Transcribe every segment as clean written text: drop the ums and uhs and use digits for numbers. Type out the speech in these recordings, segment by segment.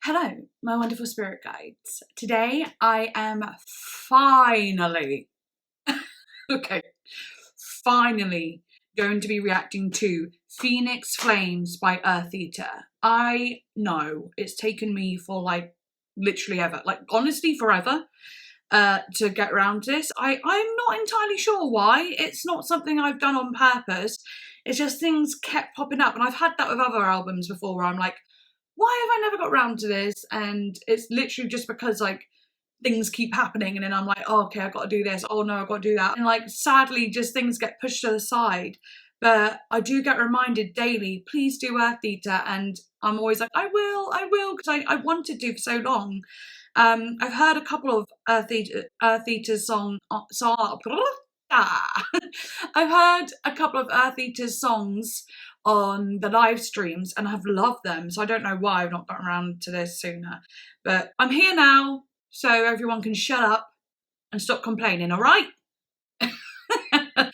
Hello, my wonderful spirit guides. Today I am finally, finally going to be reacting to Phoenix Flames by EARTHEATER. I know it's taken me for like literally ever, like honestly forever, to get around to this. I'm not entirely sure why. It's not something I've done on purpose. It's just things kept popping up, and I've had that with other albums before where I'm like, why have I never got round to this? And it's literally just because like things keep happening, and then I'm like, oh, okay, I've got to do this. Oh no, I've got to do that. And like sadly, just things get pushed to the side. But I do get reminded daily, please do EARTHEATER, and I'm always like, I will, because I wanted to for so long. I've heard a couple of EARTHEATER I've heard a couple of EARTHEATER songs on the live streams and I've loved them, so I don't know why I've not gotten around to this sooner. But I'm here now, so everyone can shut up and stop complaining, alright?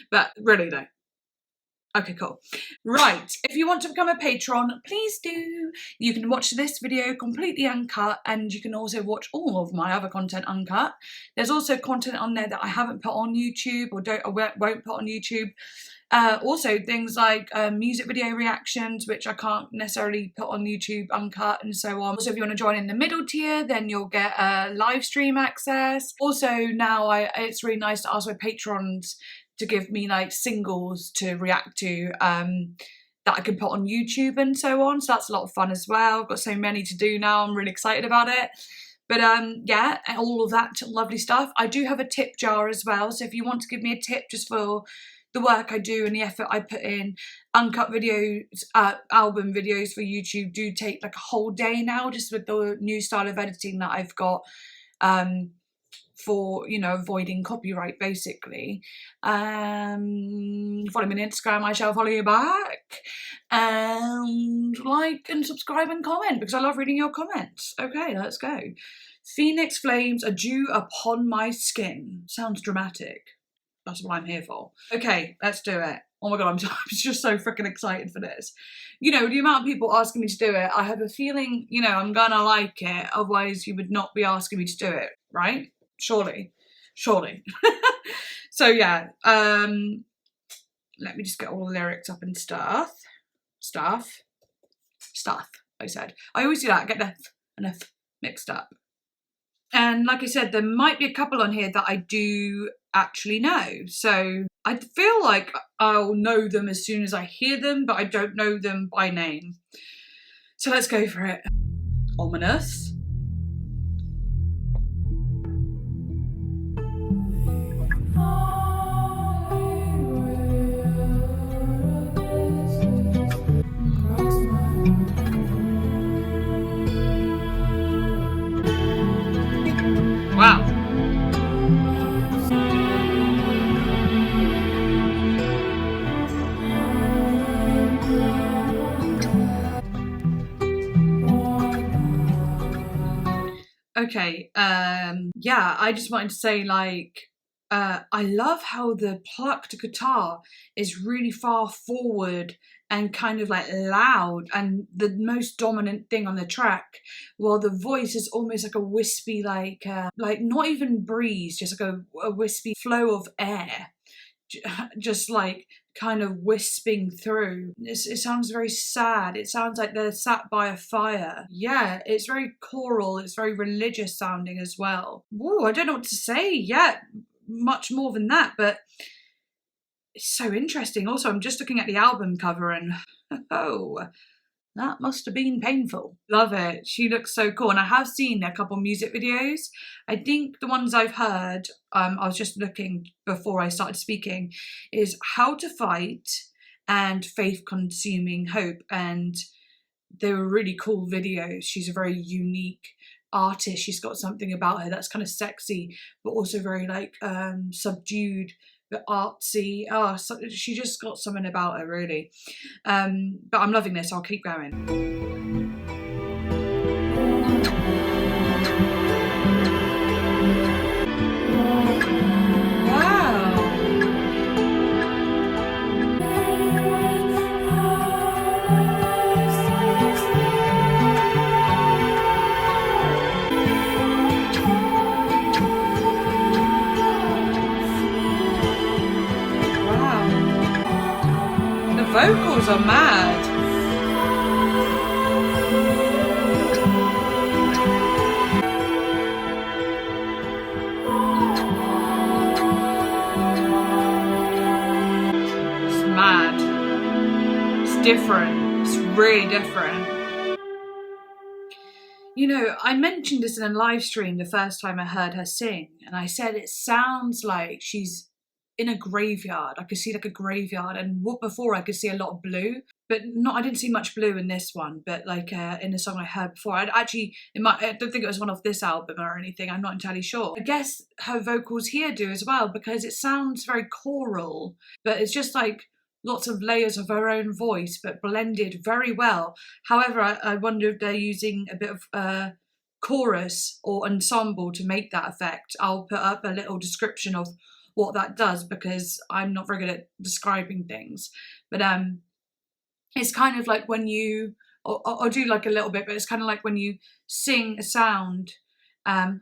But really though. Okay, cool. Right, if you want to become a patron, please do. You can watch this video completely uncut, and you can also watch all of my other content uncut. There's also content on there that I haven't put on YouTube or won't put on YouTube. Also things like music video reactions, which I can't necessarily put on YouTube uncut, and so on. Also, if you want to join in the middle tier, then you'll get live stream access. Also now it's really nice to ask my patrons to give me like singles to react to that I can put on YouTube and so on, so that's a lot of fun as well. I've got so many to do now, I'm really excited about it. But yeah, all of that lovely stuff. I do have a tip jar as well, so if you want to give me a tip just for the work I do and the effort I put in, uncut videos, album videos for YouTube do take like a whole day now, just with the new style of editing that I've got, for, you know, avoiding copyright basically. Follow me on Instagram, I shall follow you back. And like and subscribe and comment, because I love reading your comments. Okay, let's go. Phoenix Flames are dew upon my skin. Sounds dramatic. That's what I'm here for. Okay, let's do it. Oh my god, I'm just so freaking excited for this. You know, the amount of people asking me to do it, I have a feeling, you know, I'm gonna like it. Otherwise, you would not be asking me to do it, right? Surely. So yeah, let me just get all the lyrics up and stuff, I said. I always do that, I get the F and F mixed up. And like I said, there might be a couple on here that I do actually know. So I feel like I'll know them as soon as I hear them, but I don't know them by name. So let's go for it. Ominous. Wow. Okay, yeah, I just wanted to say, like, I love how the plucked guitar is really far forward and kind of like loud and the most dominant thing on the track, while the voice is almost like a wispy, like not even breeze, just like a wispy flow of air, just like kind of wisping through. It sounds very sad. It sounds like they're sat by a fire. Yeah, it's very choral. It's very religious sounding as well. Whoa, I don't know what to say yet. Much more than that, but it's so interesting. Also, I'm just looking at the album cover and oh, that must have been painful. Love it. She looks so cool. And I have seen a couple music videos. I think the ones I've heard, I was just looking before I started speaking, is How to Fight and Faith Consuming Hope. And they were really cool videos. She's a very unique artist. She's got something about her that's kind of sexy, but also very like subdued, but artsy. Oh, so she just got something about her, really. But I'm loving this. I'll keep going. vocals are mad. It's mad. It's different. It's really different. You know, I mentioned this in a live stream the first time I heard her sing, and I said it sounds like she's in a graveyard. I could see like a graveyard, and before I could see a lot of blue, but not. I didn't see much blue in this one, but like in the song I heard before, I don't think it was one off this album or anything. I'm not entirely sure. I guess her vocals here do as well, because it sounds very choral, but it's just like lots of layers of her own voice, but blended very well. However, I wonder if they're using a bit of chorus or ensemble to make that effect. I'll put up a little description of what that does, because I'm not very good at describing things. But it's kind of like when you, I'll do like a little bit, but it's kind of like when you sing a sound, and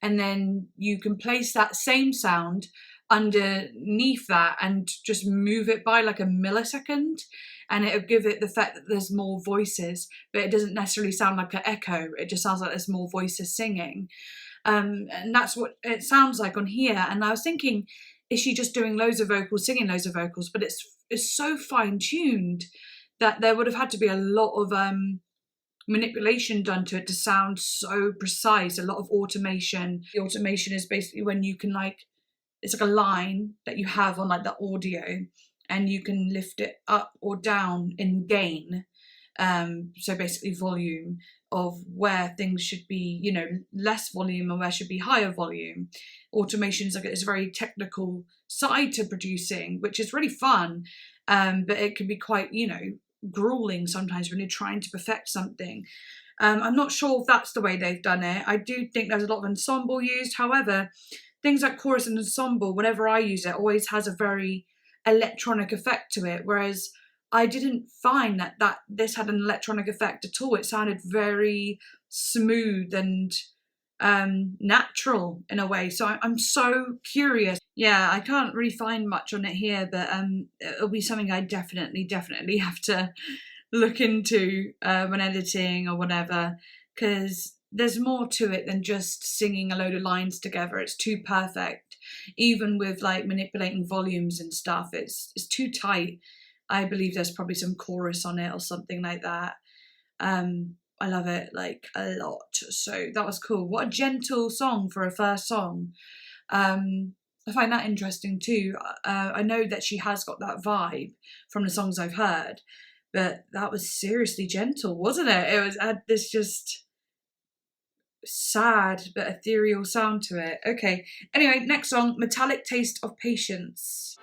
then you can place that same sound underneath that and just move it by like a millisecond, and it'll give it the fact that there's more voices, but it doesn't necessarily sound like an echo. It just sounds like there's more voices singing. And that's what it sounds like on here. And I was thinking, is she just doing loads of vocals, singing loads of vocals? But it's so fine-tuned that there would have had to be a lot of manipulation done to it to sound so precise, a lot of automation. The automation is basically when you can like, it's like a line that you have on like the audio, and you can lift it up or down in gain. So basically volume of where things should be, you know, less volume and where should be higher volume. Automation is like it's a very technical side to producing, which is really fun, but it can be quite, you know, grueling sometimes when you're trying to perfect something. I'm not sure if that's the way they've done it. I do think there's a lot of ensemble used. However, things like chorus and ensemble, whenever I use it, always has a very electronic effect to it, whereas I didn't find that this had an electronic effect at all. It sounded very smooth and natural in a way. So I'm so curious. Yeah, I can't really find much on it here, but it'll be something I definitely have to look into when editing or whatever, because there's more to it than just singing a load of lines together. It's too perfect. Even with like manipulating volumes and stuff, it's too tight. I believe there's probably some chorus on it or something like that. I love it like a lot. So that was cool. What a gentle song for a first song. I find that interesting too. I know that she has got that vibe from the songs I've heard, but that was seriously gentle, wasn't it? It was had this just sad but ethereal sound to it. Okay, anyway, next song, Metallic Taste of Patience.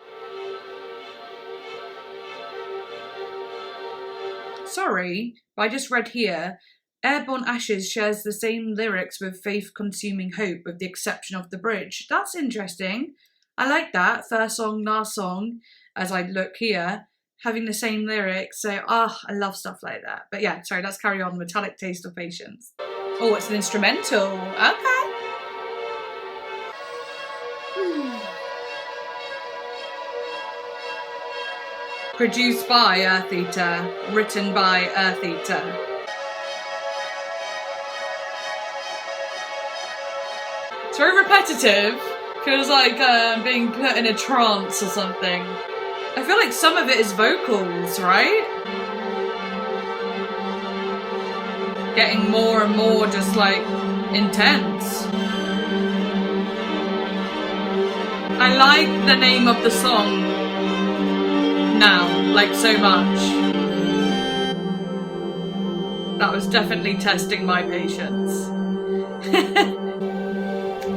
Sorry, but I just read here, Airborne Ashes shares the same lyrics with Faith Consuming Hope with the exception of the bridge. That's interesting. I like that. First song, last song, as I look here, having the same lyrics. So, I love stuff like that. But yeah, sorry, let's carry on. Metallic Taste of Patience. Oh, it's an instrumental. Okay. Produced by EARTHEATER, written by EARTHEATER. It's very repetitive. Feels like being put in a trance or something. I feel like some of it is vocals, right? Getting more and more just like intense. I like the name of the song now, like so much. That was definitely testing my patience.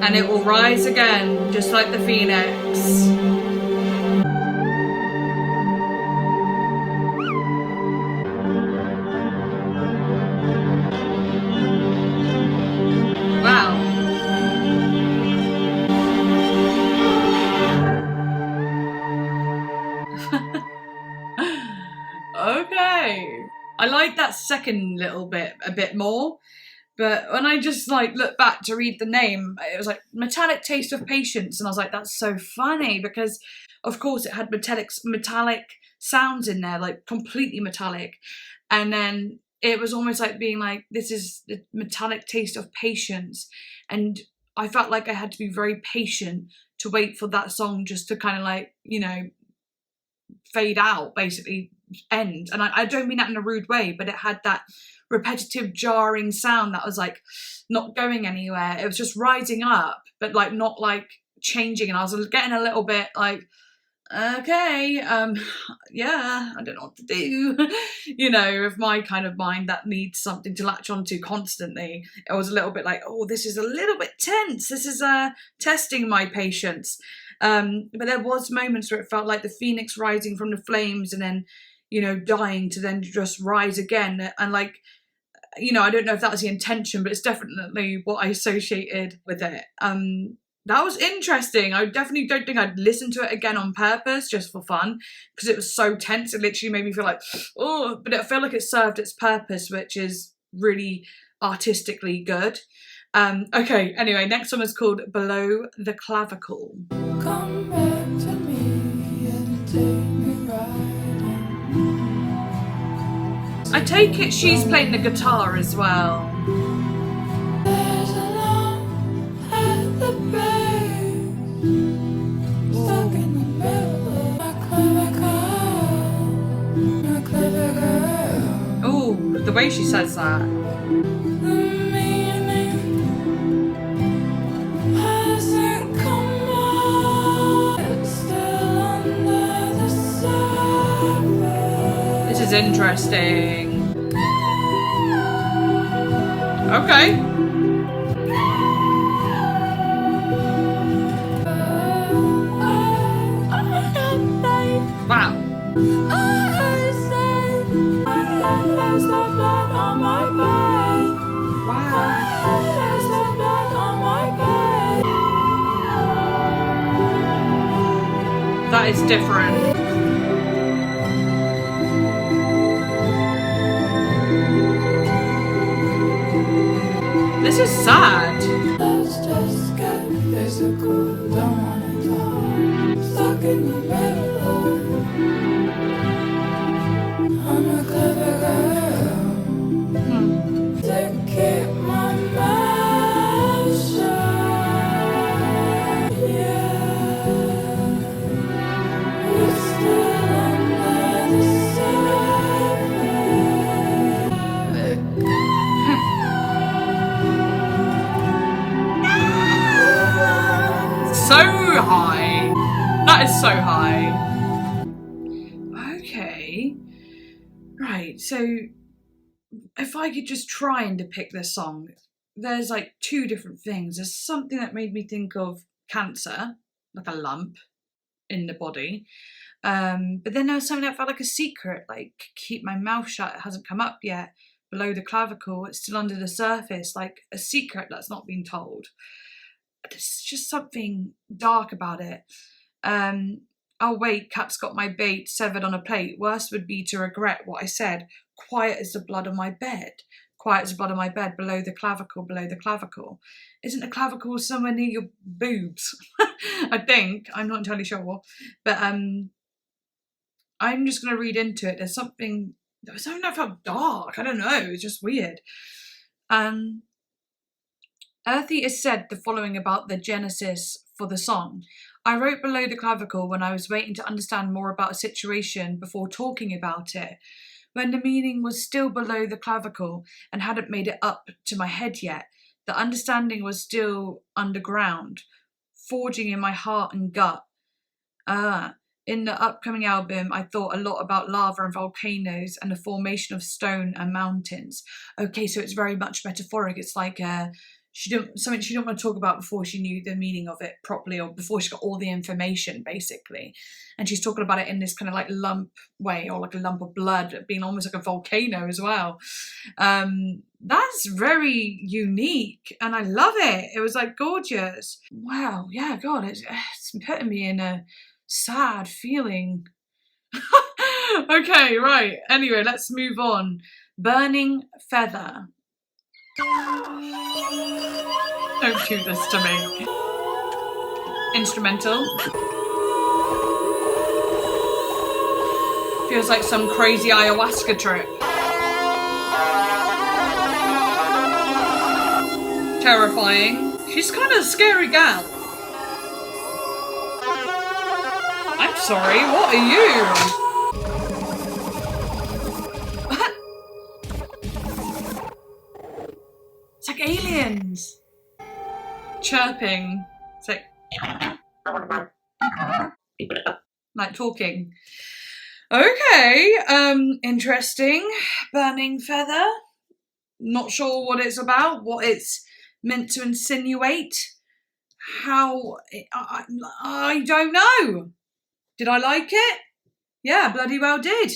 And it will rise again, just like the phoenix. Wow. Okay. I like that second little bit a bit more. But when I just like look back to read the name, it was like Metallic Taste of Patience, and I was like, that's so funny, because of course it had metallic sounds in there, like completely metallic. And then it was almost like being like, this is the metallic taste of patience. And I felt like I had to be very patient to wait for that song just to kind of like, you know, fade out, basically end. And I don't mean that in a rude way, but it had that repetitive jarring sound that was like not going anywhere. It was just rising up, but like not like changing. And I was getting a little bit like, okay, yeah, I don't know what to do. You know, of my kind of mind that needs something to latch onto constantly. It was a little bit like, oh, this is a little bit tense. This is testing my patience. But there was moments where it felt like the phoenix rising from the flames and then, you know, dying to then just rise again. And like, you know, I don't know if that was the intention, but it's definitely what I associated with it. That was interesting. I definitely don't think I'd listen to it again on purpose just for fun because it was so tense. It literally made me feel like, oh, but I feel like it served its purpose, which is really artistically good. Okay, anyway, next one is called Below the Clavicle. Come back to me and take me right. I take it she's playing the guitar as well. Oh, the way she says that. This is interesting. Okay. Wow. That is different. This is sad. Let's just get physical, don't wanna talk. Stuck in the middle. I'm a clever girl. To keep my mouth shut. Yeah. We're still under the surface. So high. That is so high. Okay. Right, so if I could just try and depict this song, there's like two different things. There's something that made me think of cancer, like a lump in the body. But then there was something that felt like a secret, like keep my mouth shut, it hasn't come up yet. Below the clavicle, it's still under the surface, like a secret that's not been told. There's just something dark about it. Oh wait, cat's got my bait, severed on a plate. Worst would be to regret what I said. Quiet as the blood on my bed. Quiet as the blood on my bed, below the clavicle, below the clavicle. Isn't the clavicle somewhere near your boobs? I think. I'm not entirely sure. But I'm just going to read into it. There was something that felt dark. I don't know. It was just weird. EARTHEATER said the following about the genesis for the song. I wrote below the clavicle when I was waiting to understand more about a situation before talking about it. When the meaning was still below the clavicle and hadn't made it up to my head yet, the understanding was still underground, forging in my heart and gut. In the upcoming album, I thought a lot about lava and volcanoes and the formation of stone and mountains. Okay, so it's very much metaphoric. It's like something she didn't want to talk about before she knew the meaning of it properly, or before she got all the information, basically. And she's talking about it in this kind of like lump way, or like a lump of blood, being almost like a volcano as well. That's very unique, and I love it. It was like gorgeous. Wow, yeah, God, it's putting me in a sad feeling. Okay, right. Anyway, let's move on. Burning Feather. Don't do this to me. Instrumental. Feels like some crazy ayahuasca trip. Terrifying. She's kind of a scary gal. I'm sorry, what are you? It's like aliens. Chirping. It's like talking. Okay, interesting. Burning feather. Not sure what it's about, what it's meant to insinuate. How... I don't know. Did I like it? Yeah, bloody well did.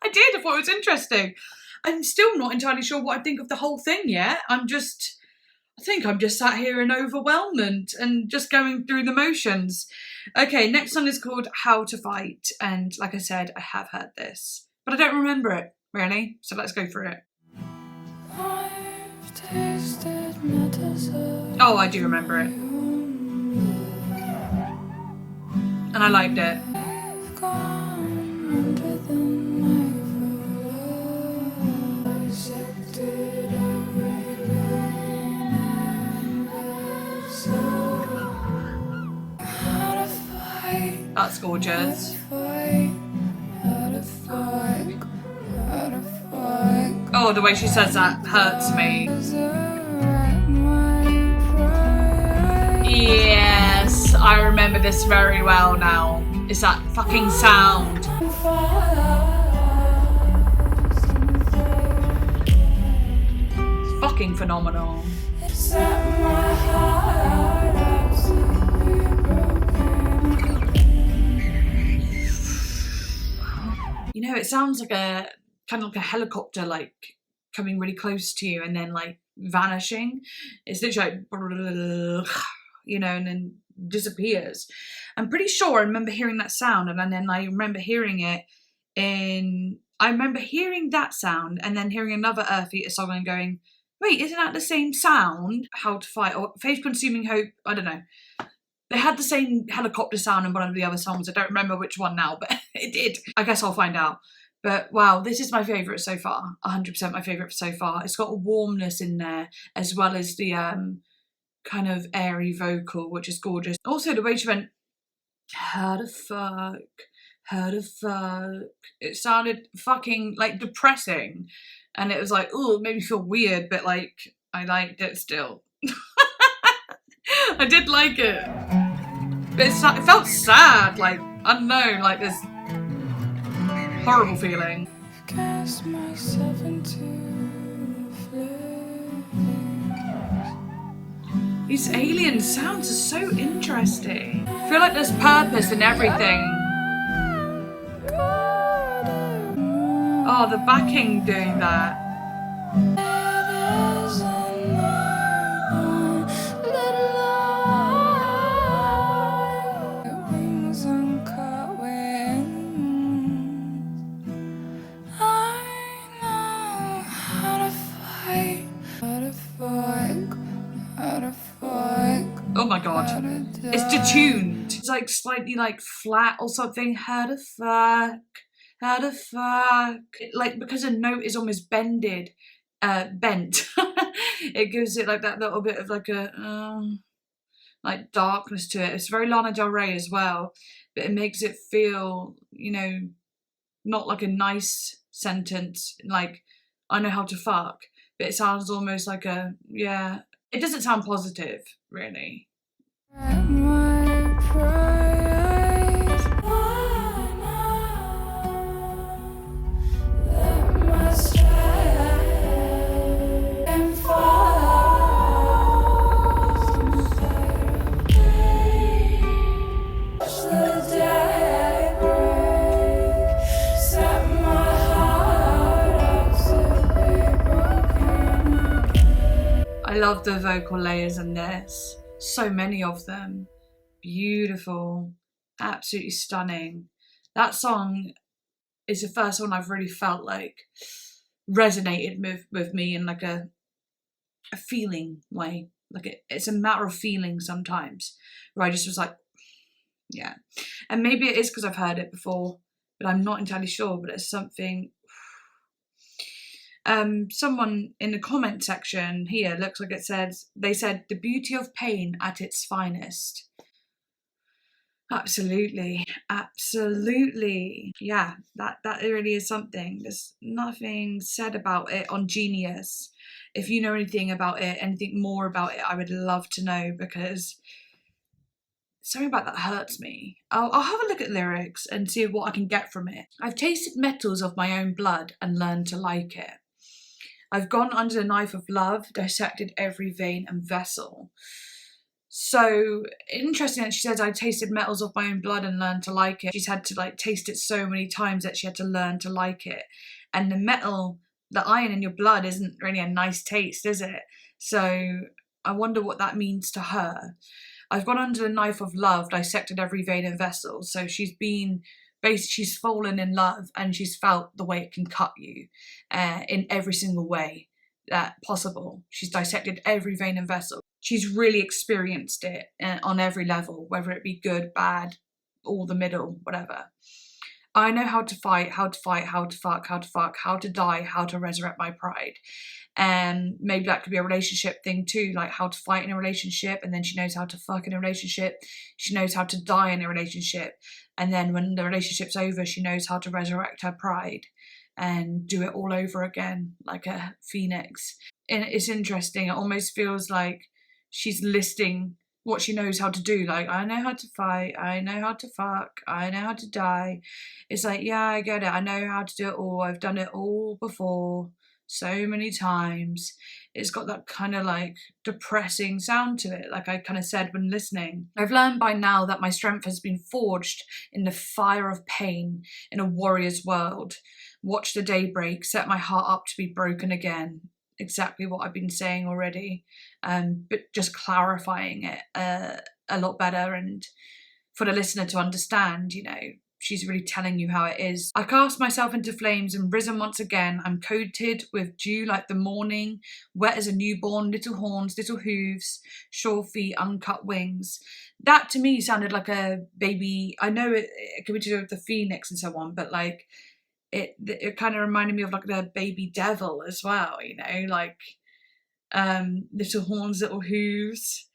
I did, I thought it was interesting. I'm still not entirely sure what I think of the whole thing yet. I think I'm just sat here in overwhelmment and just going through the motions. Okay, next one is called How to Fight. And like I said, I have heard this, but I don't remember it, really. So let's go through it. Oh, I do remember it. And I liked it. That's gorgeous. Oh, the way she says that hurts me. Yes, I remember this very well now. It's that fucking sound. It's fucking phenomenal. You know, it sounds like a kind of like a helicopter, like coming really close to you and then like vanishing. It's literally like, you know, and then disappears. I'm pretty sure I remember hearing that sound, and then I remember hearing it I remember hearing that sound and then hearing another EARTHEATER song and going, wait, isn't that the same sound? How to Fight or Faith Consuming Hope, I don't know. They had the same helicopter sound in one of the other songs. I don't remember which one now, but it did. I guess I'll find out. But wow, this is my favourite so far. 100% my favourite so far. It's got a warmness in there, as well as the kind of airy vocal, which is gorgeous. Also, the way she went, how to fuck, how to fuck. It sounded fucking like depressing. And it was like, oh, it made me feel weird, but like, I liked it still. I did like it. But it felt sad, like, I don't know, like this horrible feeling. Cast myself into these alien sounds are so interesting. I feel like there's purpose in everything. Oh, the backing doing that. Oh my god, it's detuned. It's like slightly like flat or something. How to fuck, how to fuck. Like because a note is almost bent. It gives it like that little bit of like a like darkness to it. It's very Lana Del Rey as well, but it makes it feel, you know, not like a nice sentence like I know how to fuck, but it sounds almost like a, yeah, it doesn't sound positive really. I love the vocal layers in this. So many of them. Beautiful. Absolutely stunning. That song is the first one I've really felt like resonated with me in like a feeling way. Like it's a matter of feeling sometimes. Where I just was like, yeah. And maybe it is because I've heard it before. but I'm not entirely sure, but it's something. Someone in the comment section here, looks like it says, they said, the beauty of pain at its finest. Absolutely, absolutely. Yeah, that really is something. There's nothing said about it on Genius. If you know anything about it, anything more about it, I would love to know, because something about that hurts me. I'll have a look at lyrics and see what I can get from it. I've tasted metals of my own blood and learned to like it. I've gone under the knife of love, dissected every vein and vessel. So interesting that she says, I tasted metals of my own blood and learned to like it. She's had to like taste it so many times that she had to learn to like it. And the metal, the iron in your blood isn't really a nice taste, is it? So I wonder what that means to her. I've gone under the knife of love, dissected every vein and vessel. So she's been, basically she's fallen in love and she's felt the way it can cut you in every single way possible. She's dissected every vein and vessel. She's really experienced it on every level, whether it be good, bad, all the middle, whatever. I know how to fight, how to fight, how to fuck, how to fuck, how to die, how to resurrect my pride. And maybe that could be a relationship thing too, like how to fight in a relationship, and then she knows how to fuck in a relationship. She knows how to die in a relationship. And then when the relationship's over, she knows how to resurrect her pride and do it all over again, like a phoenix. And it's interesting. It almost feels like she's listing what she knows how to do. Like, I know how to fight, I know how to fuck, I know how to die. It's like, yeah, I get it. I know how to do it all. I've done it all before so many times. It's got that kind of like depressing sound to it, like I kind of said when listening. I've learned by now that my strength has been forged in the fire of pain in a warrior's world. Watch the day break, set my heart up to be broken again. Exactly what I've been saying already, but just clarifying it a lot better, and for the listener to understand, you know, she's really telling you how it is. I cast myself into flames and risen once again. I'm coated with dew like the morning, wet as a newborn, little horns, little hooves, sure feet, uncut wings. That to me sounded like a baby. I know it could be to do with the phoenix and so on, but like it kind of reminded me of like the baby devil as well, you know, like little horns, little hooves,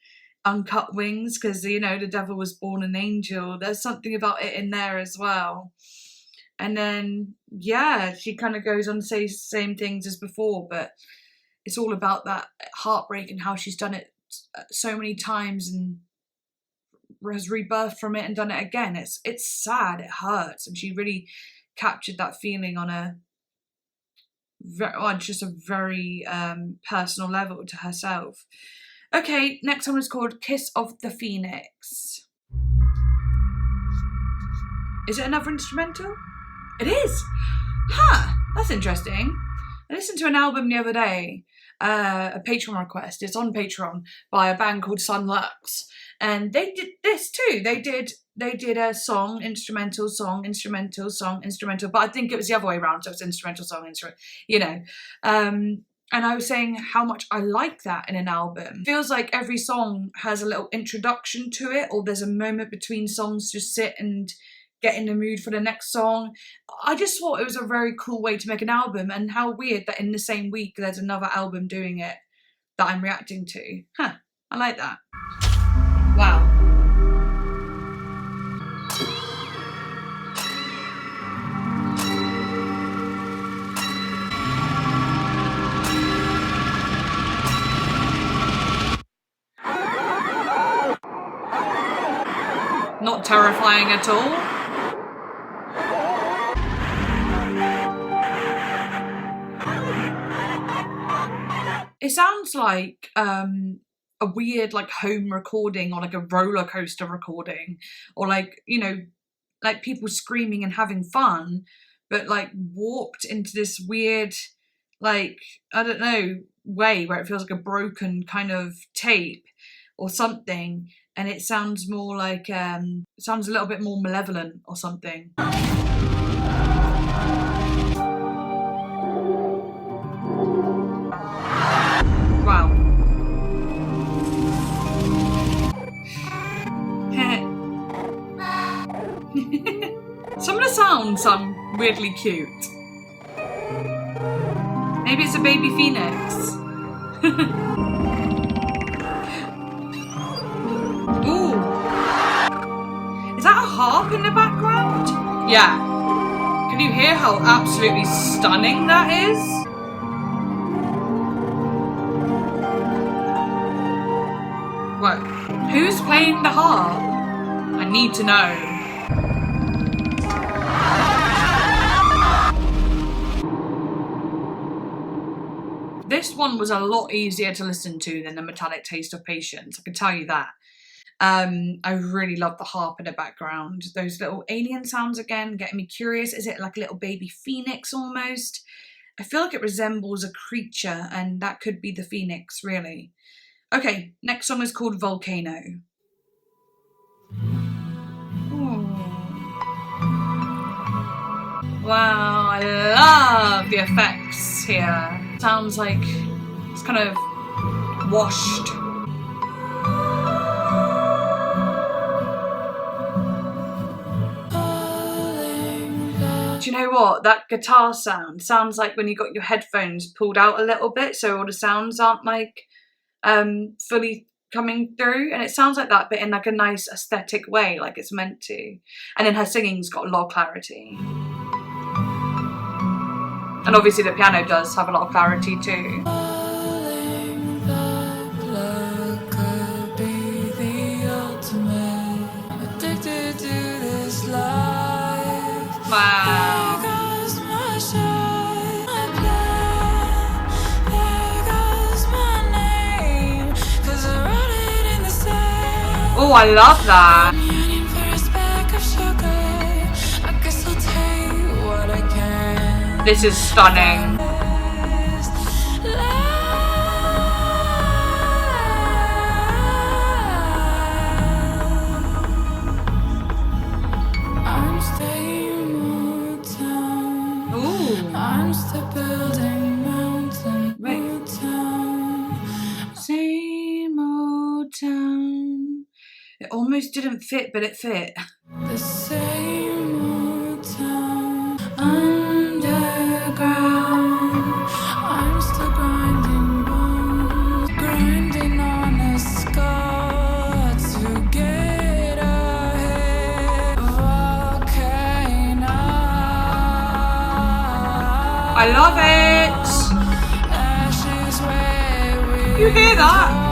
uncut wings, because, you know, the devil was born an angel. There's something about it in there as well. And then, yeah, she kind of goes on to say the same things as before, but it's all about that heartbreak and how she's done it so many times and has rebirthed from it and done it again. It's sad, it hurts, and she really captured that feeling on just a very personal level to herself. Okay, next one is called Kiss of the Phoenix. Is it another instrumental? It is! Huh, that's interesting. I listened to an album the other day, a Patron request. It's on Patreon by a band called Sunlux, and they did this too. They did a song, instrumental, song, instrumental, song, instrumental, but I think it was the other way around, so it's instrumental, song, instrumental, you know. And I was saying how much I like that in an album. Feels like every song has a little introduction to it, or there's a moment between songs to sit and get in the mood for the next song. I just thought it was a very cool way to make an album, and how weird that in the same week there's another album doing it that I'm reacting to. Huh, I like that. Wow. Not terrifying at all. It sounds like a weird like home recording, or like a roller coaster recording, or like, you know, like people screaming and having fun, but like warped into this weird, like, I don't know, way where it feels like a broken kind of tape or something, and it sounds more like it sounds a little bit more malevolent or something. Wow. Some of the sound sounds weirdly cute. Maybe it's a baby phoenix. Ooh. Is that a harp in the background? Yeah. Can you hear how absolutely stunning that is? What? Who's playing the harp? I need to know. This one was a lot easier to listen to than The Metallic Taste of Patience, I can tell you that. I really love the harp in the background. Those little alien sounds again, getting me curious. Is it like a little baby phoenix almost? I feel like it resembles a creature, and that could be the phoenix, really. Okay, next song is called Volcano. Ooh. Wow, I love the effects here. Sounds like it's kind of washed. Do you know what? That guitar sound sounds like when you got your headphones pulled out a little bit, so all the sounds aren't like fully coming through, and it sounds like that, but in like a nice aesthetic way, like it's meant to. And then her singing's got a lot of clarity. And obviously the piano does have a lot of clarity too. Wow. Oh, I love that. This is stunning. I'm still building mountain. Wait. Same old town. It almost didn't fit, but it fit. The same old town. Underground. I'm still grinding bones. Grinding on a scar to get ahead. Volcano. I love it. You hear that?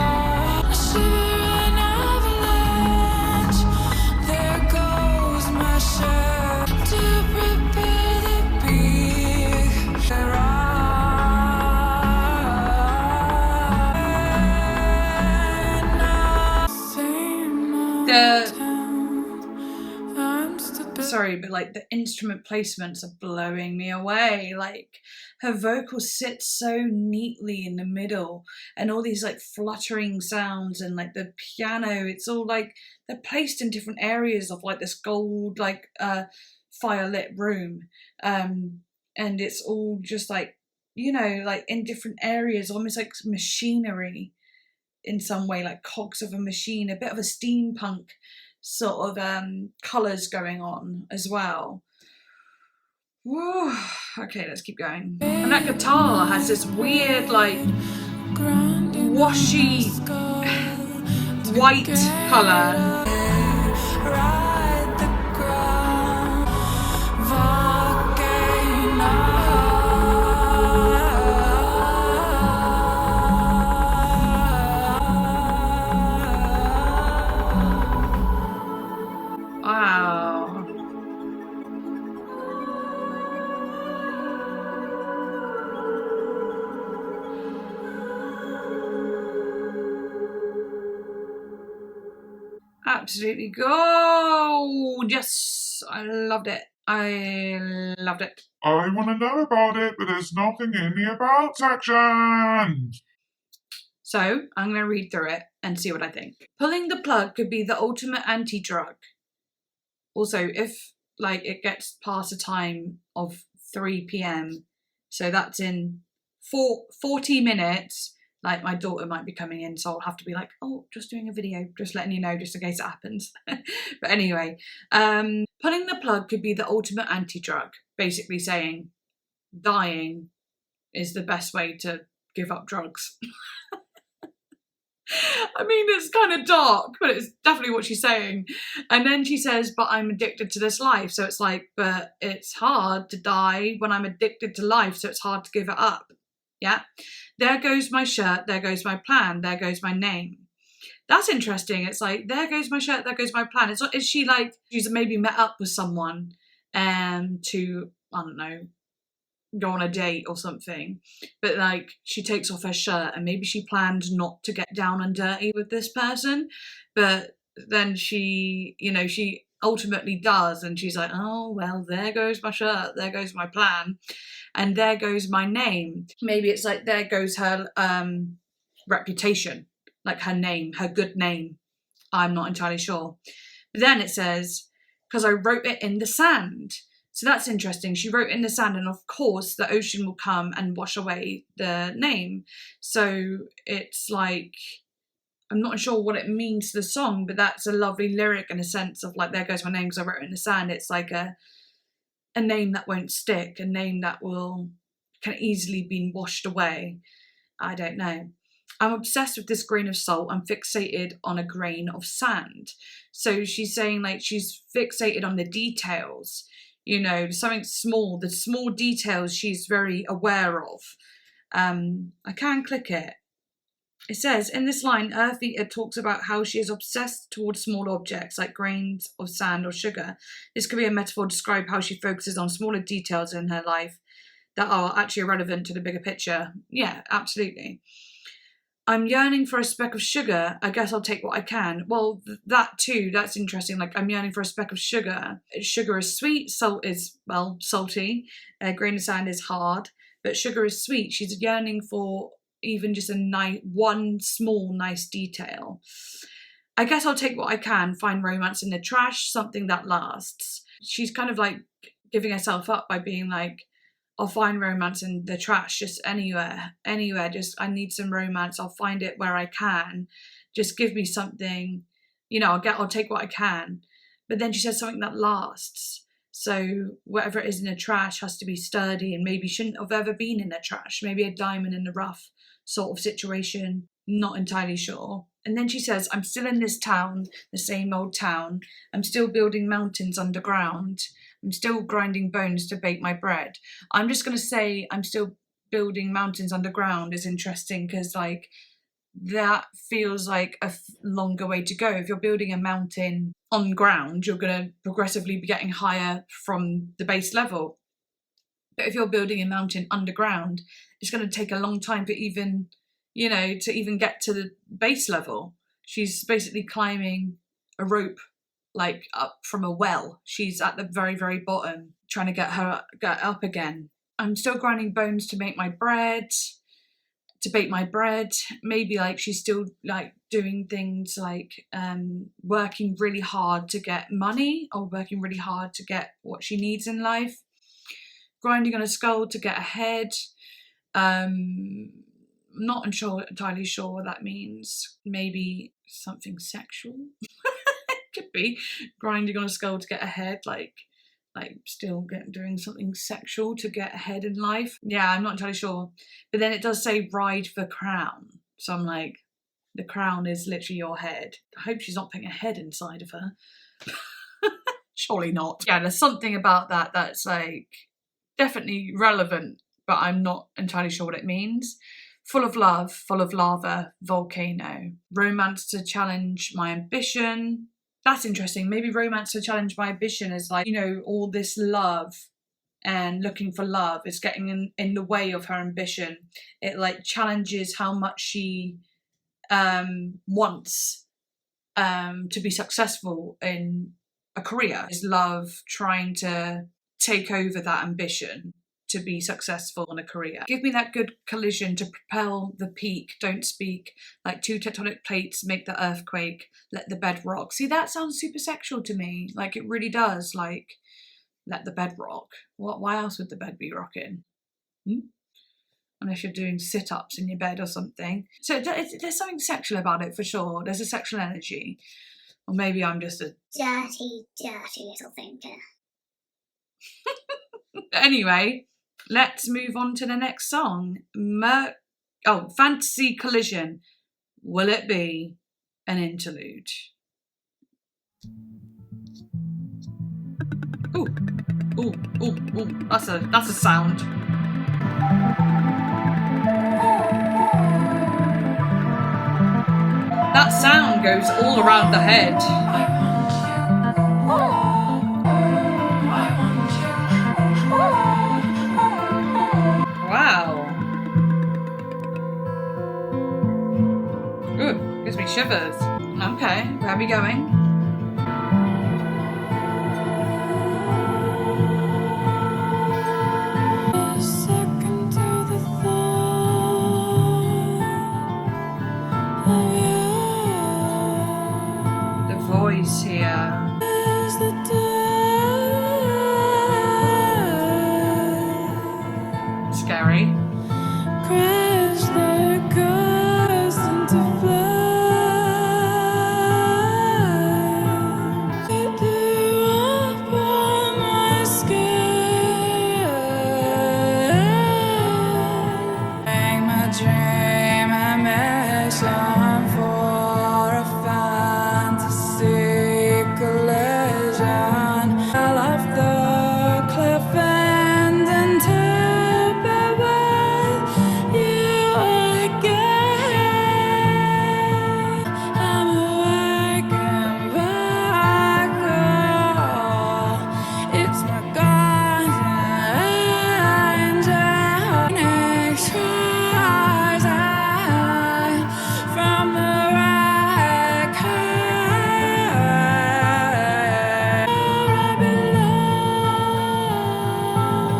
Sorry, but like the instrument placements are blowing me away. Like her vocals sit so neatly in the middle, and all these like fluttering sounds, and like the piano, it's all like they're placed in different areas of like this gold like firelit room, and it's all just like, you know, like in different areas, almost like machinery in some way, like cogs of a machine, a bit of a steampunk sort of colours going on as well. Whoa. Okay, let's keep going. And that guitar has this weird like washy white colour. Absolutely gold. Yes, I loved it. I loved it. I want to know about it, but there's nothing in the about section. So I'm going to read through it and see what I think. Pulling the plug could be the ultimate anti-drug. Also, if like it gets past a time of 3 p.m, so that's in 40 minutes, Like my daughter might be coming in, so I'll have to be like, oh, just doing a video, just letting you know, just in case it happens. But anyway, pulling the plug could be the ultimate anti-drug, basically saying dying is the best way to give up drugs. I mean, it's kind of dark, but it's definitely what she's saying. And then she says, but I'm addicted to this life. So it's like, but it's hard to die when I'm addicted to life, so it's hard to give it up. Yeah. There goes my shirt, there goes my plan, there goes my name. That's interesting. It's like, there goes my shirt, there goes my plan. It's not, is she like, she's maybe met up with someone to, I don't know, go on a date or something, but like she takes off her shirt and maybe she planned not to get down and dirty with this person, but then she, you know, she ultimately does, and she's like, oh well, there goes my shirt, there goes my plan, and there goes my name. Maybe it's like, there goes her reputation, like her name, her good name. I'm not entirely sure. But then it says, because I wrote it in the sand. So that's interesting. She wrote in the sand, and of course the ocean will come and wash away the name. So it's like, I'm not sure what it means to the song, but that's a lovely lyric in a sense of like, there goes my name because I wrote it in the sand. It's like a name that won't stick, a name that can easily be washed away. I don't know. I'm obsessed with this grain of salt. I'm fixated on a grain of sand. So she's saying like she's fixated on the details. You know, something small, the small details she's very aware of. I can click it. It says, in this line, EARTHEATER talks about how she is obsessed towards small objects like grains of sand or sugar. This could be a metaphor to describe how she focuses on smaller details in her life that are actually irrelevant to the bigger picture. Yeah, absolutely. I'm yearning for a speck of sugar. I guess I'll take what I can. Well, that too, that's interesting. Like, I'm yearning for a speck of sugar. Sugar is sweet. Salt is, well, salty. Grain of sand is hard. But sugar is sweet. She's yearning for even just one small, nice detail. I guess I'll take what I can. Find romance in the trash. Something that lasts. She's kind of like giving herself up by being like, I'll find romance in the trash, just anywhere, just I need some romance, I'll find it where I can, just give me something, you know, I'll take what I can. But then she says something that lasts, so whatever it is in the trash has to be sturdy and maybe shouldn't have ever been in the trash, maybe a diamond in the rough sort of situation, not entirely sure. And then she says, I'm still in this town, the same old town, I'm still building mountains underground, I'm still grinding bones to bake my bread. I'm just going to say I'm still building mountains underground is interesting because like that feels like a longer way to go. If you're building a mountain on ground, you're going to progressively be getting higher from the base level. But if you're building a mountain underground, it's going to take a long time to even, you know, to even get to the base level. She's basically climbing a rope like up from a well. She's at the very, very bottom, trying to get up again. I'm still grinding bones to make my bread, to bake my bread. Maybe like she's still like doing things like working really hard to get money or working really hard to get what she needs in life. Grinding on a skull to get ahead. Not entirely sure what that means. Maybe something sexual. Could be grinding on a skull to get ahead, like still doing something sexual to get ahead in life. Yeah, I'm not entirely sure. But then it does say ride the crown. So I'm like, the crown is literally your head. I hope she's not putting a head inside of her. Surely not. Yeah, there's something about that that's like definitely relevant, but I'm not entirely sure what it means. Full of love, full of lava, volcano. Romance to challenge my ambition. That's interesting. Maybe romance to challenge my ambition is like, you know, all this love and looking for love is getting in the way of her ambition. It like challenges how much she wants to be successful in a career. Is love trying to take over that ambition to be successful in a career? Give me that good collision to propel the peak. Don't speak. Like two tectonic plates make the earthquake. Let the bed rock. See, that sounds super sexual to me. Like it really does. Like, let the bed rock. Why else would the bed be rocking? unless you're doing sit-ups in your bed or something. So there's something sexual about it for sure. There's a sexual energy. Or maybe I'm just a dirty little thinker. Anyway, let's move on to the next song. Fantasy Collision. Will it be an interlude? Ooh, ooh, ooh, ooh. That's a sound. That sound goes all around the head. Wow. Ooh, gives me shivers. Okay, where are we going? The voice here. Scary.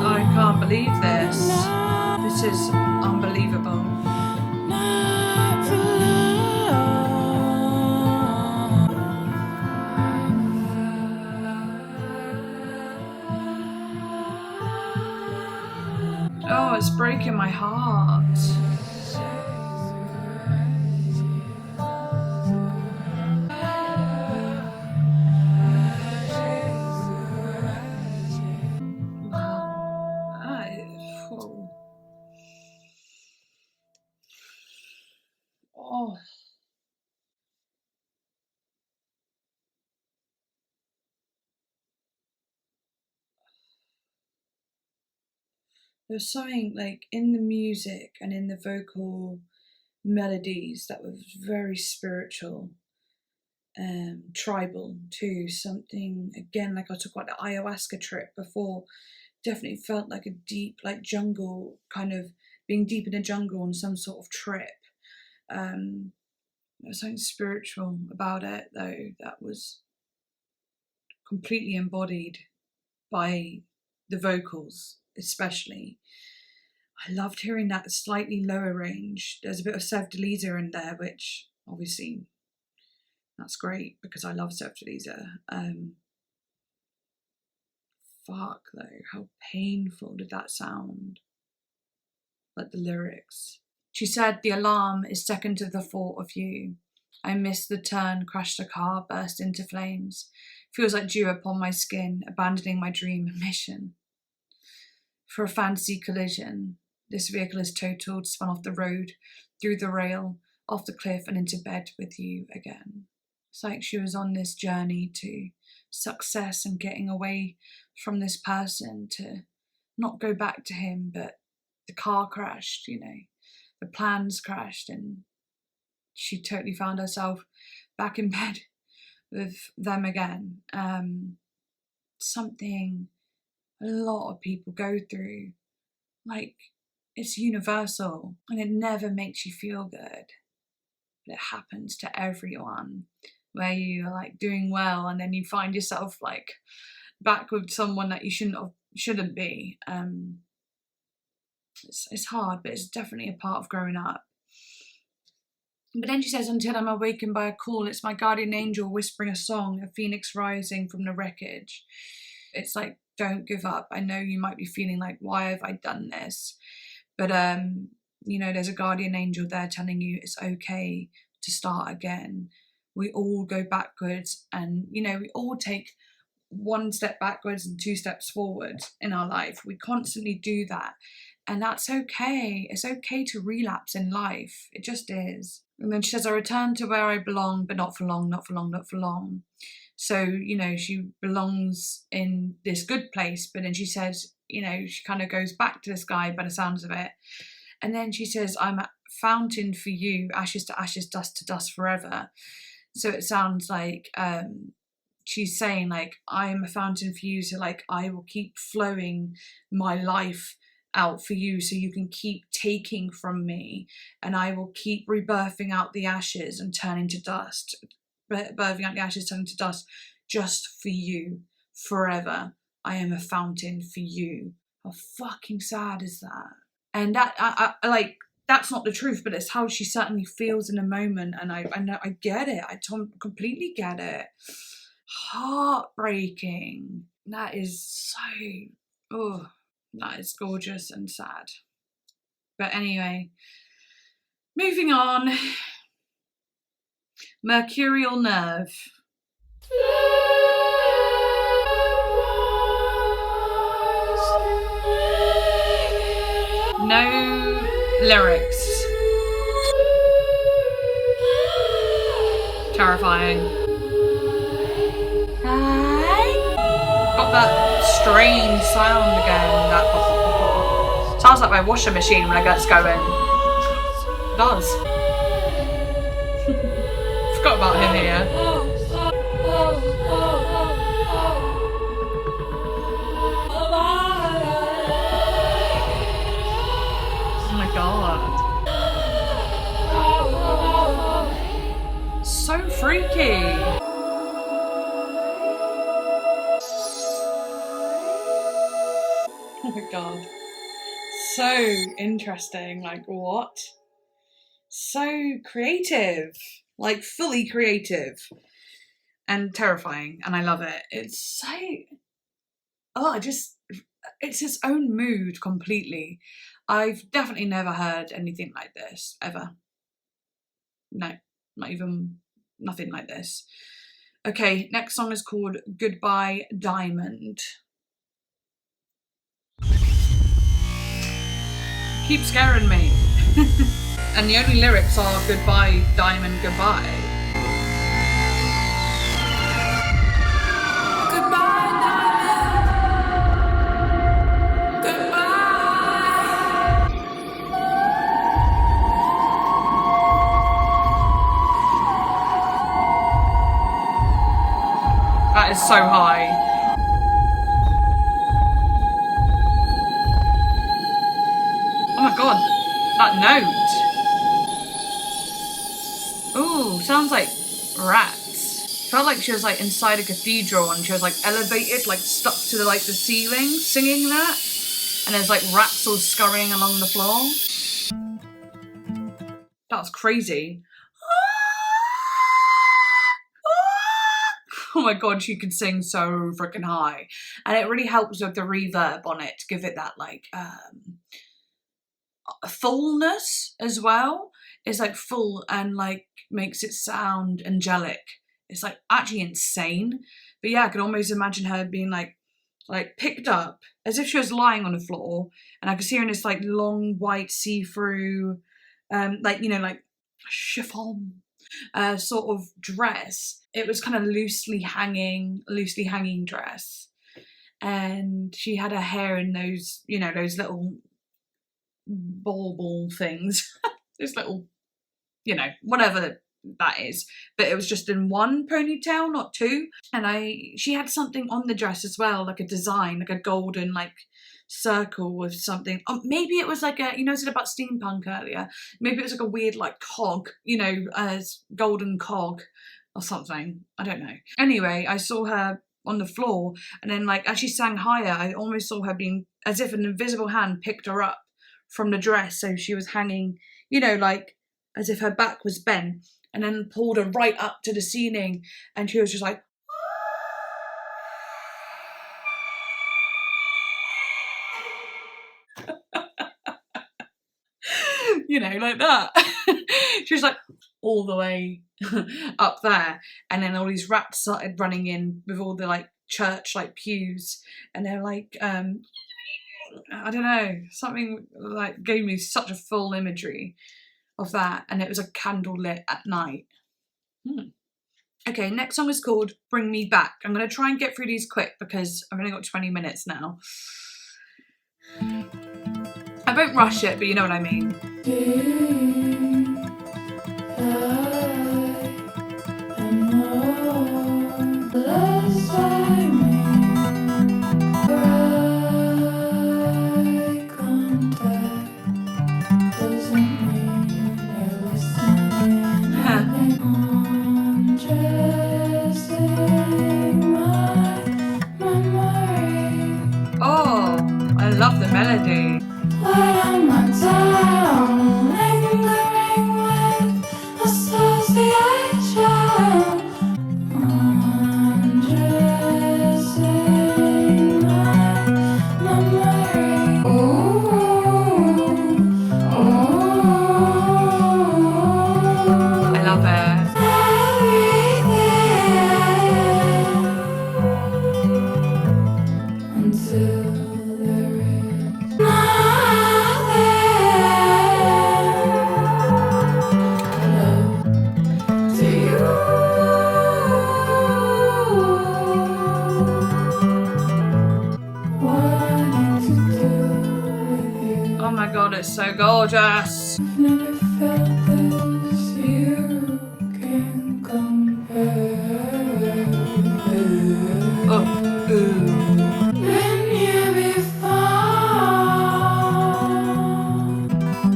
I can't believe this. This is unbelievable. Oh, it's breaking my heart. Oh. There's something like in the music and in the vocal melodies that was very spiritual, tribal too. Something again, like I talked about the ayahuasca trip before, definitely felt like a deep, like jungle kind of being deep in the jungle on some sort of trip. There's something spiritual about it though that was completely embodied by the vocals, especially. I loved hearing that slightly lower range. There's a bit of Sev Delisa in there, which obviously that's great because I love Sev Delisa. Fuck though, how painful did that sound? Like the lyrics. She said, the alarm is second to the thought of you. I missed the turn, crashed the car, burst into flames. Feels like dew upon my skin, abandoning my dream and mission. For a fantasy collision, this vehicle is totaled, spun off the road, through the rail, off the cliff and into bed with you again. It's like she was on this journey to success and getting away from this person, to not go back to him, but the car crashed, you know, the plans crashed, and she totally found herself back in bed with them again. Something a lot of people go through, like it's universal and it never makes you feel good. But it happens to everyone, where you're like doing well and then you find yourself like back with someone that you shouldn't be. It's hard, but it's definitely a part of growing up. But then she says, until I'm awakened by a call, it's my guardian angel whispering a song, a phoenix rising from the wreckage. It's like, don't give up. I know you might be feeling like, why have I done this? But you know, there's a guardian angel there telling you it's okay to start again. We all go backwards, and you know, we all take one step backwards and two steps forward in our life. We constantly do that, and that's okay. It's okay to relapse in life. It just is. And then she says, I return to where I belong, but not for long, not for long, not for long. So, you know, she belongs in this good place, but then she says, you know, she kind of goes back to this guy by the sounds of it. And then she says, I'm a fountain for you, ashes to ashes, dust to dust forever. So it sounds like she's saying, like, I'm a fountain for you, so like I will keep flowing my life out for you so you can keep taking from me, and I will keep rebirthing out the ashes and turning to dust, birthing out the ashes, turning to dust, just for you, forever. I am a fountain for you. How fucking sad is that? And that, I like, that's not the truth, but it's how she certainly feels in a moment, and I know, I get it. I completely get it. Heartbreaking. That is so, oh, that is gorgeous and sad. But anyway, moving on. Mercurial nerve. No lyrics. Terrifying. Got that strange sound again. That pop, pop, pop, pop. Sounds like my washing machine when it gets going. It does. Forgot about him here. Oh my god. So freaky. Oh my god. So interesting. Like, what? So creative. Like, fully creative. And terrifying. And I love it. It's so... oh, it's its own mood completely. I've definitely never heard anything like this, ever. No, not even, nothing like this. Okay, next song is called Goodbye Diamond. Keep scaring me. And the only lyrics are goodbye diamond, goodbye. That is so high. Oh my god, that note. Ooh, sounds like rats. Felt like she was like inside a cathedral and she was like elevated, like stuck to the ceiling, singing that. And there's like rats all scurrying along the floor. That's crazy. Oh my god, she can sing so freaking high. And it really helps with the reverb on it to give it that like fullness as well. It's like full and like makes it sound angelic. It's like actually insane. But yeah, I can almost imagine her being like picked up as if she was lying on the floor, and I could see her in this like long white see-through like, you know, like chiffon sort of dress. It was kind of loosely hanging dress, and she had her hair in those, you know, those little ball things, those little, you know, whatever that is, but it was just in one ponytail, not two. And she had something on the dress as well, like a design, like a golden like circle with something. Maybe it was like a, you know, I said about steampunk earlier, maybe it was like a weird like cog, you know, golden cog or something, I don't know. Anyway, I saw her on the floor, and then like as she sang higher, I almost saw her being, as if an invisible hand picked her up from the dress, so she was hanging, you know, like as if her back was bent, and then pulled her right up to the ceiling, and she was just like, you know, like that. She was like all the way up there, and then all these rats started running in with all the like church like pews, and they're like I don't know, something like gave me such a full imagery of that, and it was a candle lit at night. Okay, next song is called Bring Me Back. I'm going to try and get through these quick because I've only got 20 minutes now. I won't rush it, but you know what I mean. Oh, I love the melody. I love it. Oh my god, it's so gorgeous. Oh, ooh.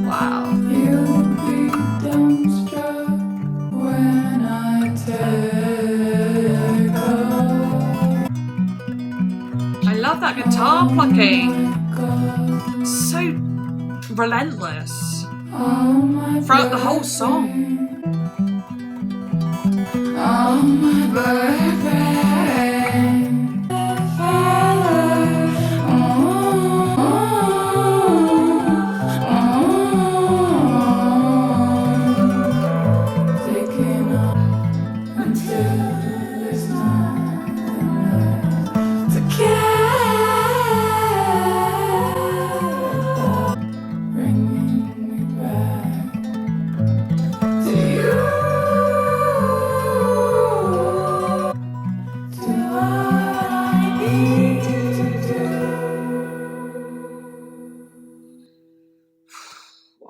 Wow. I love that guitar plucking. So relentless throughout the whole song.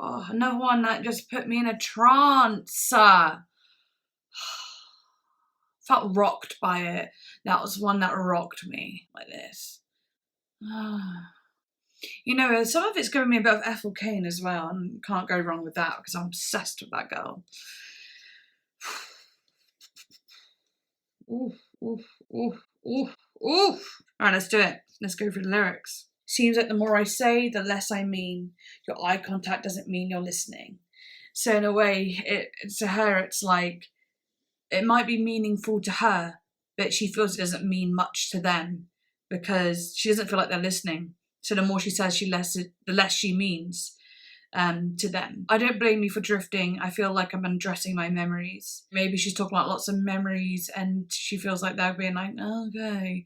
Oh, another one that just put me in a trance. Felt rocked by it. That was one that rocked me like this. You know, some of it's giving me a bit of Ethel Cain as well, and can't go wrong with that because I'm obsessed with that girl. Oof, oof, oof, oof, oof. Alright, let's do it. Let's go through the lyrics. Seems like the more I say, the less I mean. Your eye contact doesn't mean you're listening. So in a way, to her, it's like, it might be meaningful to her, but she feels it doesn't mean much to them because she doesn't feel like they're listening. So the more she says, the less she means to them. I don't blame you for drifting. I feel like I'm undressing my memories. Maybe she's talking about lots of memories and she feels like they're being like, oh, okay.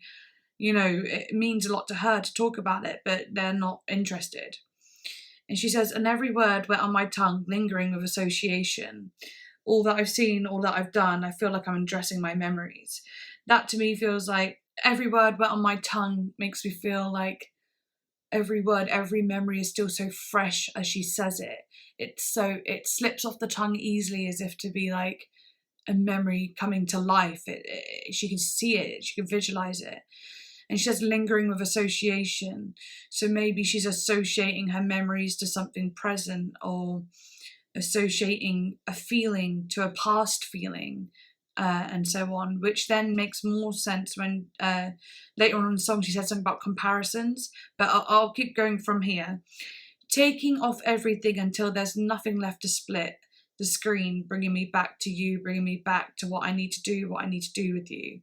You know, it means a lot to her to talk about it, but they're not interested. And she says, and every word went on my tongue, lingering with association. All that I've seen, all that I've done, I feel like I'm undressing my memories. That to me feels like every word went on my tongue makes me feel like every word, every memory is still so fresh as she says it. It slips off the tongue easily as if to be like a memory coming to life. She can see it, she can visualize it. And she says lingering with association. So maybe she's associating her memories to something present or associating a feeling to a past feeling and so on, which then makes more sense when later on in the song she said something about comparisons. But I'll keep going from here. Taking off everything until there's nothing left to split the screen, bringing me back to you, bringing me back to what I need to do with you.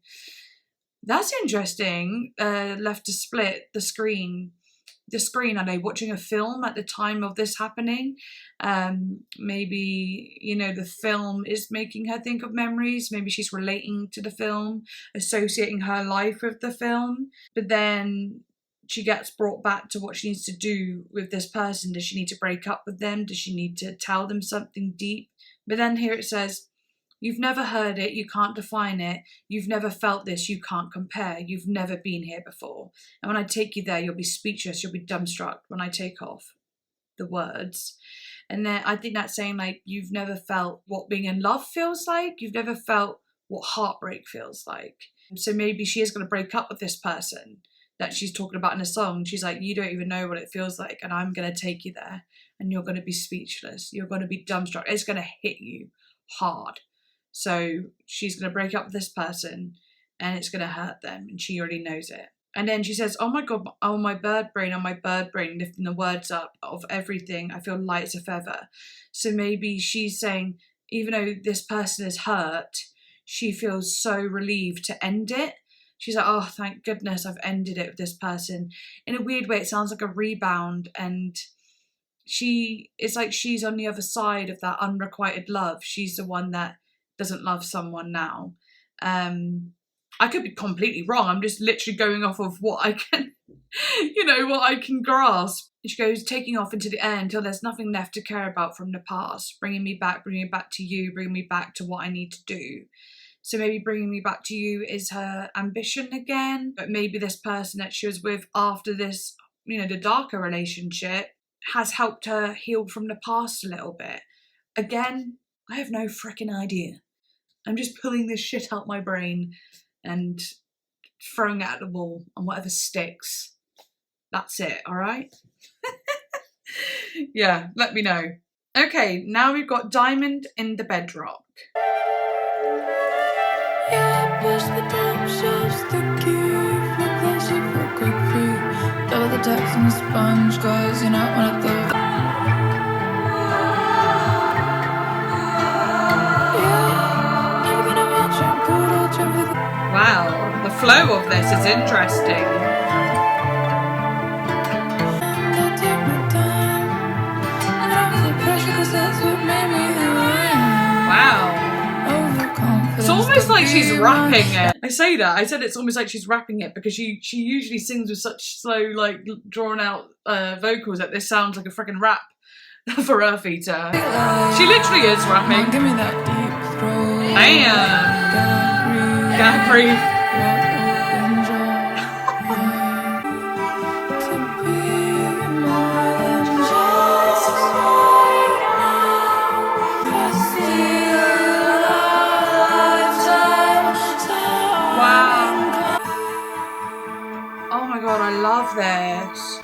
That's interesting. Left to split the screen. the screen, I know, watching a film at the time of this happening. Maybe, you know, the film is making her think of memories. Maybe she's relating to the film, associating her life with the film. But then she gets brought back to what she needs to do with this person. Does she need to break up with them? Does she need to tell them something deep? But then here it says, you've never heard it, you can't define it. You've never felt this, you can't compare. You've never been here before. And when I take you there, you'll be speechless, you'll be dumbstruck when I take off the words. And then I think that's saying, like, you've never felt what being in love feels like. You've never felt what heartbreak feels like. So maybe she is going to break up with this person that she's talking about in a song. She's like, you don't even know what it feels like, and I'm going to take you there, and you're going to be speechless. You're going to be dumbstruck. It's going to hit you hard. So she's going to break up with this person, and it's going to hurt them, and she already knows it. And then she says, oh my God, oh my bird brain, lifting the words up of everything. I feel light as a feather. So maybe she's saying, even though this person is hurt, she feels so relieved to end it. She's like, oh, thank goodness I've ended it with this person. In a weird way, it sounds like a rebound, and it's like she's on the other side of that unrequited love. She's the one that doesn't love someone now. I could be completely wrong. I'm just literally going off of what I can, what I can grasp. She goes, taking off into the air until there's nothing left to care about from the past, bringing me back to you, bringing me back to what I need to do. So maybe bringing me back to you is her ambition again, but maybe this person that she was with after this, the darker relationship has helped her heal from the past a little bit. Again, I have no freaking idea. I'm just pulling this shit out my brain and throwing it at the wall and whatever sticks. That's it, all right? Yeah, let me know. Okay, now we've got Diamond in the Bedrock. Yeah, push the top shelves, the key, flip that shit for a quick fee. Double the tax on the sponge, cause you're not one of those. Yeah, never gonna match shampoo, I'll trim with. Wow, the flow of this is interesting. I'll take my time. I don't feel pressure, cause that's what made me who I am. Wow. It's almost like she's rapping it. I say that. I said it's almost like she's rapping it because she usually sings with such slow, like, drawn out vocals that this sounds like a freaking rap for EARTHEATER. She literally is rapping. Give me that deep throat. Damn. Can't breathe. I love this.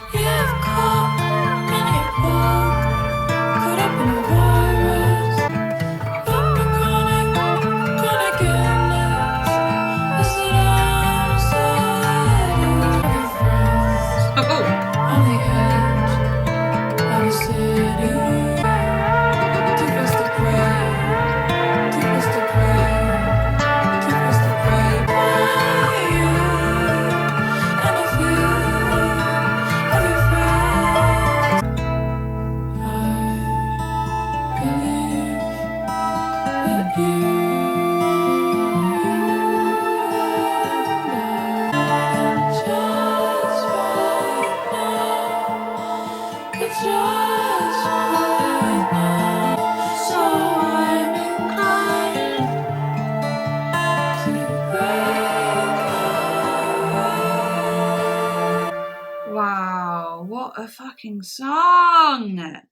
Wow, what a fucking song! I love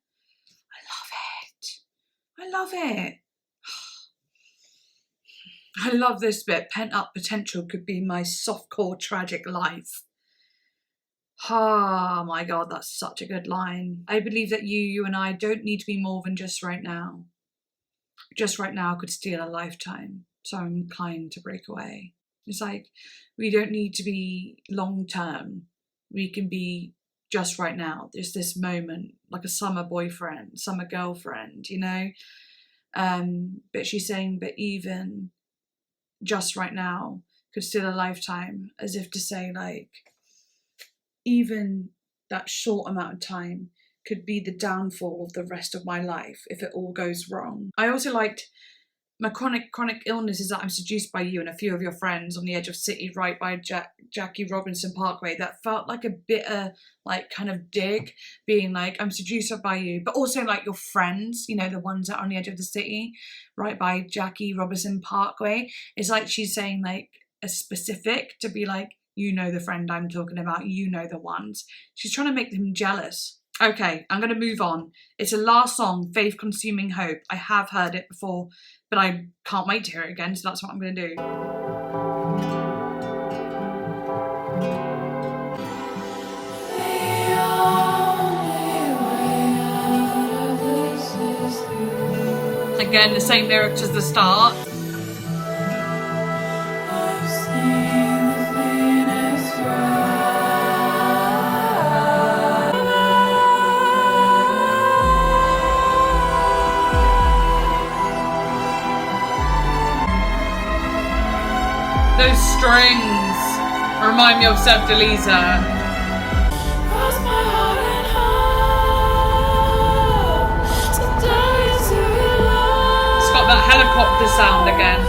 it. I love it. I love this bit. Pent up potential could be my softcore tragic life. Oh my God, that's such a good line. I believe that you and I don't need to be more than just right now. Just right now could steal a lifetime, so I'm inclined to break away. It's like, we don't need to be long term. We can be just right now. There's this moment, like a summer boyfriend, summer girlfriend, But she's saying, but even just right now could steal a lifetime, as if to say, like, even that short amount of time could be the downfall of the rest of my life if it all goes wrong. I also liked my chronic illness is that I'm seduced by you and a few of your friends on the edge of city right by Jackie Robinson Parkway. That felt like a bitter, like, kind of dig, being like, I'm seduced by you, but also like your friends, you know, the ones that are on the edge of the city right by Jackie Robinson Parkway. It's like she's saying like a specific to be like, you know the friend I'm talking about, you know the ones. She's trying to make them jealous. Okay, I'm going to move on. It's a last song, Faith Consuming Hope. I have heard it before, but I can't wait to hear it again, so that's what I'm going to do. Again, the same lyrics as the start. Those strings remind me of Seb Delisa. It's got that helicopter sound again.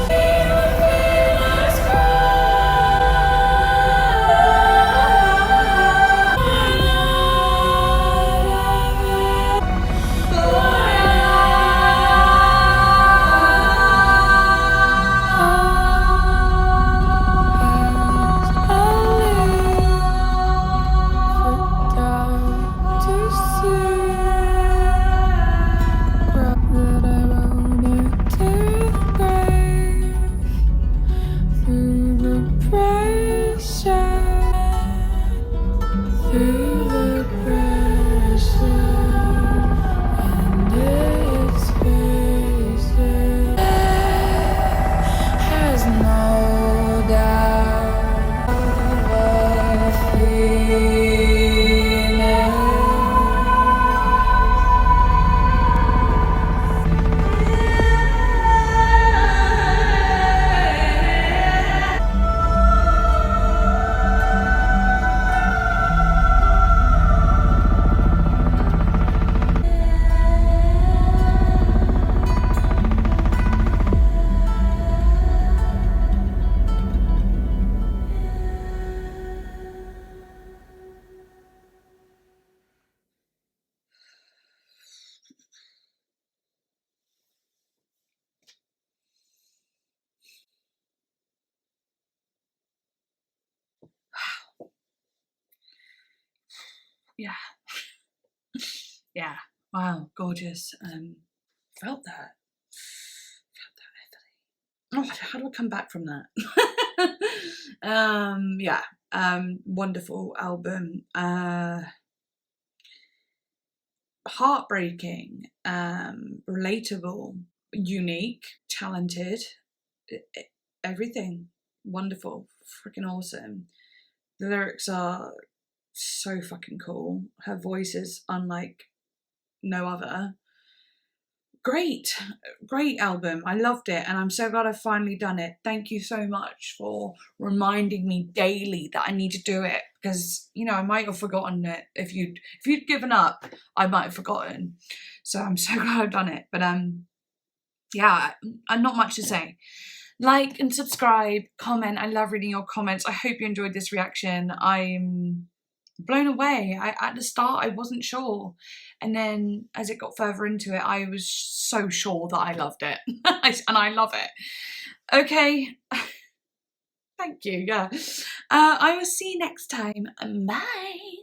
Yeah. Yeah. Wow, gorgeous. Felt that. Oh, how do I come back from that? Yeah. Wonderful album. Heartbreaking, relatable, unique, talented, everything. Wonderful, freaking awesome. The lyrics are so fucking cool. Her voice is unlike no other. Great album. I loved it, and I'm so glad I've finally done it. Thank you so much for reminding me daily that I need to do it, because, you know, I might have forgotten it. If you'd given up, I might have forgotten. So I'm so glad I've done it. But yeah, not much to say. Like and subscribe, comment. I love reading your comments. I hope you enjoyed this reaction. I'm blown away. At the start I wasn't sure, and then as it got further into it I was so sure that I loved it. And I love it. Okay. Thank you. Yeah. I will see you next time. Bye.